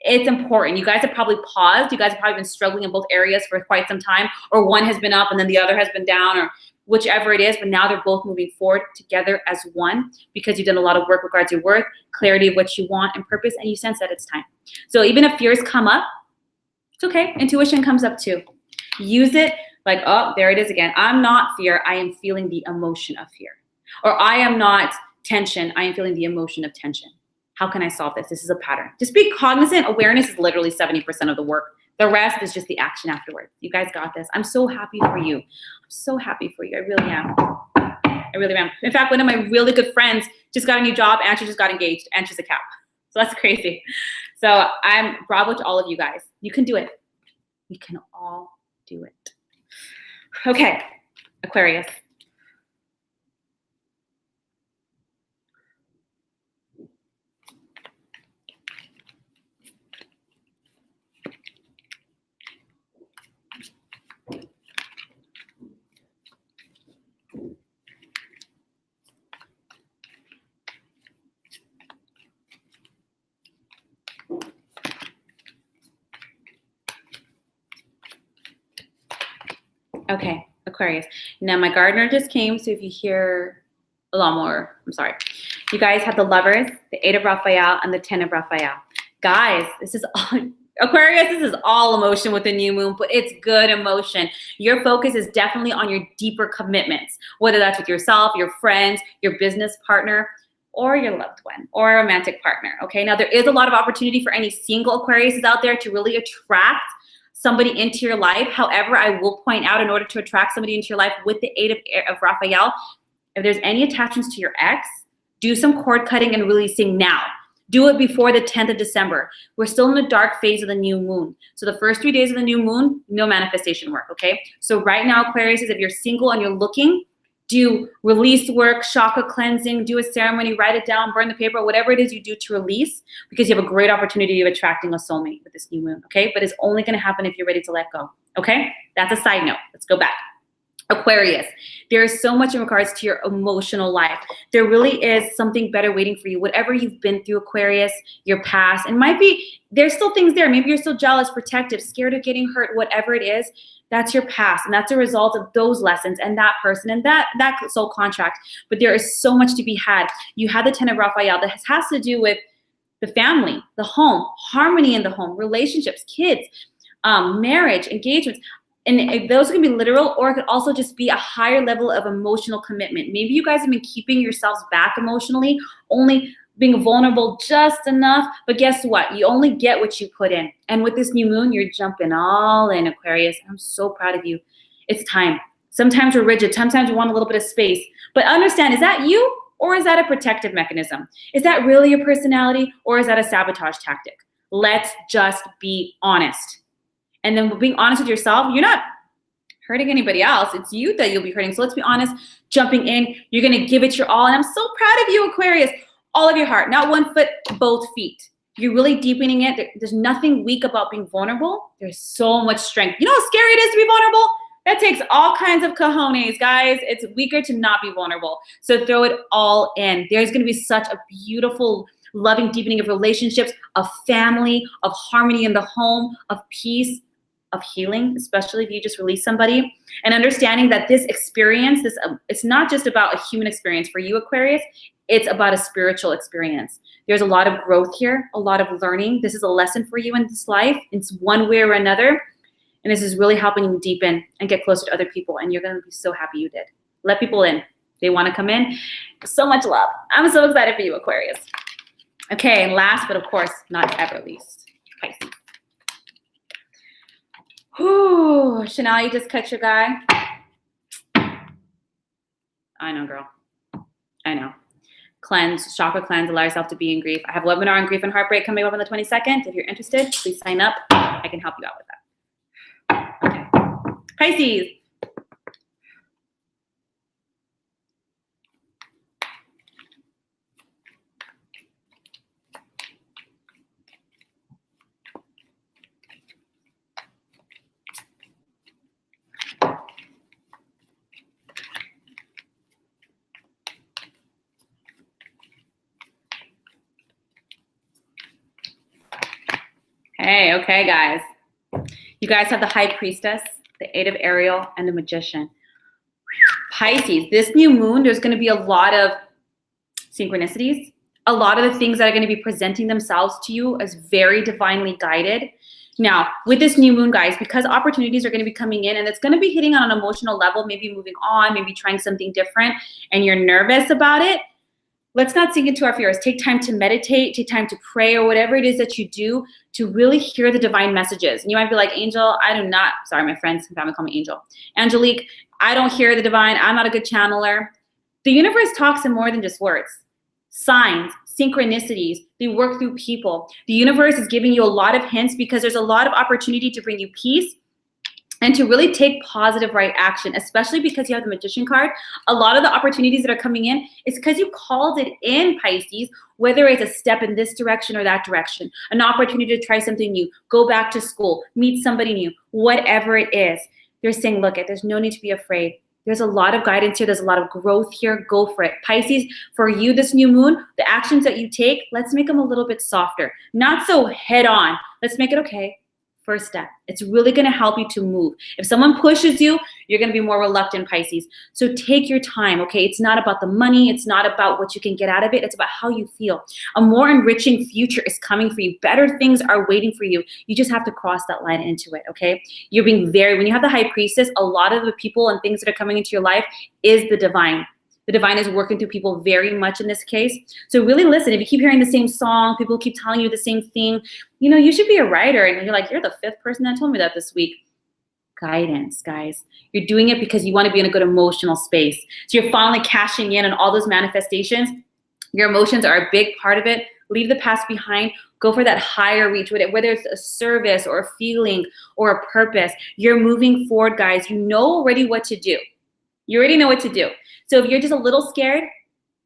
It's important. You guys have probably paused. You guys have probably been struggling in both areas for quite some time, or one has been up and then the other has been down, or whichever it is, but now they're both moving forward together as one because you've done a lot of work regards your worth, clarity of what you want and purpose, and you sense that it's time. So even if fears come up, it's okay. Intuition comes up too. Use it like, oh, there it is again. I'm not fear. I am feeling the emotion of fear. Or I am not tension. I am feeling the emotion of tension. How can I solve this? This is a pattern. Just be cognizant. Awareness is literally 70% of the work. The rest is just the action afterwards. You guys got this. I'm so happy for you. I'm so happy for you. I really am. I really am. In fact, one of my really good friends just got a new job and she just got engaged and she's a Cap. So that's crazy. So I'm bravo to all of you guys. You can do it. We can all do it. Okay, Aquarius. Okay, Aquarius. Now my gardener just came, so if you hear a lot more, I'm sorry. You guys have the Lovers, the 8 of Raphael, and the 10 of Raphael. Guys, this is all, Aquarius, this is all emotion with the new moon, but it's good emotion. Your focus is definitely on your deeper commitments, whether that's with yourself, your friends, your business partner, or your loved one, or a romantic partner, okay? Now, there is a lot of opportunity for any single Aquariuses out there to really attract somebody into your life. However, I will point out, in order to attract somebody into your life with the 8 of Raphael, if there's any attachments to your ex, do some cord cutting and releasing now. Do it before the 10th of December. We're still in the dark phase of the new moon. So the first 3 days of the new moon, no manifestation work, okay? So right now, Aquarius, if you're single and you're looking, do release work, chakra cleansing, do a ceremony, write it down, burn the paper, whatever it is you do to release, because you have a great opportunity of attracting a soulmate with this new moon, okay? But it's only gonna happen if you're ready to let go, okay? That's a side note. Let's go back. Aquarius, there is so much in regards to your emotional life. There really is something better waiting for you. Whatever you've been through, Aquarius, your past, and might be, there's still things there. Maybe you're still jealous, protective, scared of getting hurt, whatever it is. That's your past, and that's a result of those lessons and that person and that soul contract. But there is so much to be had. You had the 10 of Raphael that has to do with the family, the home, harmony in the home, relationships, kids, marriage, engagements. And those can be literal, or it could also just be a higher level of emotional commitment. Maybe you guys have been keeping yourselves back emotionally, only being vulnerable just enough, but guess what? You only get what you put in. And with this new moon, you're jumping all in, Aquarius. I'm so proud of you. It's time. Sometimes we're rigid. Sometimes we want a little bit of space. But understand, is that you, or is that a protective mechanism? Is that really your personality, or is that a sabotage tactic? Let's just be honest. And then being honest with yourself, you're not hurting anybody else. It's you that you'll be hurting. So let's be honest, jumping in, you're going to give it your all. And I'm so proud of you, Aquarius. All of your heart, not 1 foot, both feet. You're really deepening it. There's nothing weak about being vulnerable. There's so much strength. You know how scary it is to be vulnerable? That takes all kinds of cojones, guys. It's weaker to not be vulnerable. So throw it all in. There's going to be such a beautiful, loving deepening of relationships, of family, of harmony in the home, of peace, of healing, especially if you just release somebody. And understanding that this experience, it's not just about a human experience for you, Aquarius. It's about a spiritual experience. There's a lot of growth here, a lot of learning. This is a lesson for you in this life. It's one way or another. And this is really helping you deepen and get closer to other people. And you're going to be so happy you did. Let people in. They want to come in. So much love. I'm so excited for you, Aquarius. Okay, and last, but of course, not ever least, Pisces. Whew, Chanel, you just cut your guy. I know, girl. I know. Cleanse, chakra cleanse, allow yourself to be in grief. I have a webinar on grief and heartbreak coming up on the 22nd. If you're interested, please sign up. I can help you out with that. Okay. Pisces. Hey, okay, guys. You guys have the High Priestess, the 8 of Ariel, and the Magician. Pisces, this new moon, there's going to be a lot of synchronicities, a lot of the things that are going to be presenting themselves to you as very divinely guided. Now, with this new moon, guys, because opportunities are going to be coming in and it's going to be hitting on an emotional level, maybe moving on, maybe trying something different, and you're nervous about it, let's not sink into our fears. Take time to meditate, take time to pray, or whatever it is that you do to really hear the divine messages. And you might be like, Angel, I do not, sorry, my friends and family call me Angel. Angelique, I don't hear the divine. I'm not a good channeler. The universe talks in more than just words. Signs, synchronicities, they work through people. The universe is giving you a lot of hints because there's a lot of opportunity to bring you peace and to really take positive right action, especially because you have the Magician card. A lot of the opportunities that are coming in is because you called it in, Pisces, whether it's a step in this direction or that direction, an opportunity to try something new, go back to school, meet somebody new, whatever it is. They're saying, look, there's no need to be afraid. There's a lot of guidance here. There's a lot of growth here. Go for it. Pisces, for you this new moon, the actions that you take, let's make them a little bit softer. Not so head on. Let's make it okay. First step. It's really going to help you to move. If someone pushes you, you're going to be more reluctant, Pisces. So take your time, okay? It's not about the money. It's not about what you can get out of it. It's about how you feel. A more enriching future is coming for you. Better things are waiting for you. You just have to cross that line into it, okay? You're being when you have the High Priestess, a lot of the people and things that are coming into your life is the divine. The divine is working through people very much in this case. So really listen. If you keep hearing the same song, people keep telling you the same thing, you know, you should be a writer. And you're like, you're the 5th person that told me that this week. Guidance, guys. You're doing it because you want to be in a good emotional space. So you're finally cashing in on all those manifestations. Your emotions are a big part of it. Leave the past behind. Go for that higher reach, whether it's a service or a feeling or a purpose. You're moving forward, guys. You know already what to do. You already know what to do. So if you're just a little scared,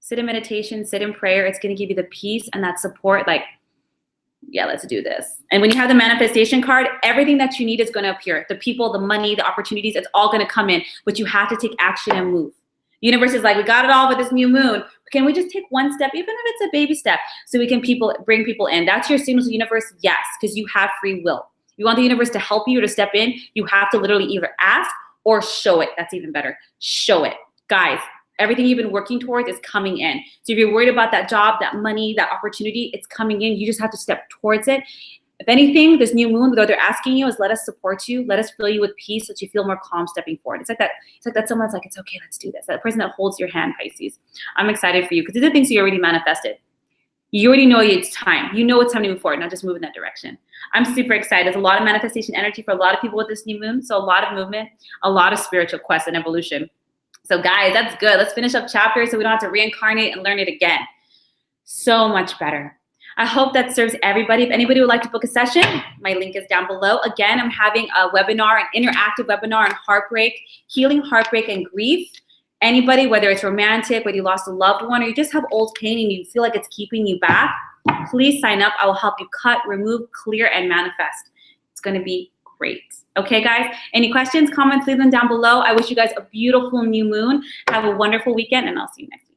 sit in meditation, sit in prayer. It's going to give you the peace and that support. Like, yeah, let's do this. And when you have the manifestation card, everything that you need is going to appear. The people, the money, the opportunities, it's all going to come in. But you have to take action and move. The universe is like, we got it all with this new moon. Can we just take one step, even if it's a baby step, so we can bring people in? That's your signal to the universe, yes, because you have free will. You want the universe to help you or to step in, you have to literally either ask or show it. That's even better. Show it. Guys, everything you've been working towards is coming in. So if you're worried about that job, that money, that opportunity, it's coming in. You just have to step towards it. If anything, this new moon, what they're asking you is let us support you. Let us fill you with peace so that you feel more calm stepping forward. It's like that someone's like, it's okay, let's do this. That person that holds your hand, Pisces. I'm excited for you because these are things you already manifested. You already know it's time. You know it's time to move forward, not just move in that direction. I'm super excited. There's a lot of manifestation energy for a lot of people with this new moon. So a lot of movement, a lot of spiritual quest and evolution. So guys, that's good. Let's finish up chapters so we don't have to reincarnate and learn it again. So much better. I hope that serves everybody. If anybody would like to book a session, my link is down below. Again, I'm having a webinar, an interactive webinar on heartbreak, healing heartbreak and grief. Anybody, whether it's romantic, whether you lost a loved one, or you just have old pain and you feel like it's keeping you back, please sign up. I will help you cut, remove, clear, and manifest. It's going to be great. Okay, guys? Any questions, comments, leave them down below. I wish you guys a beautiful new moon. Have a wonderful weekend, and I'll see you next time.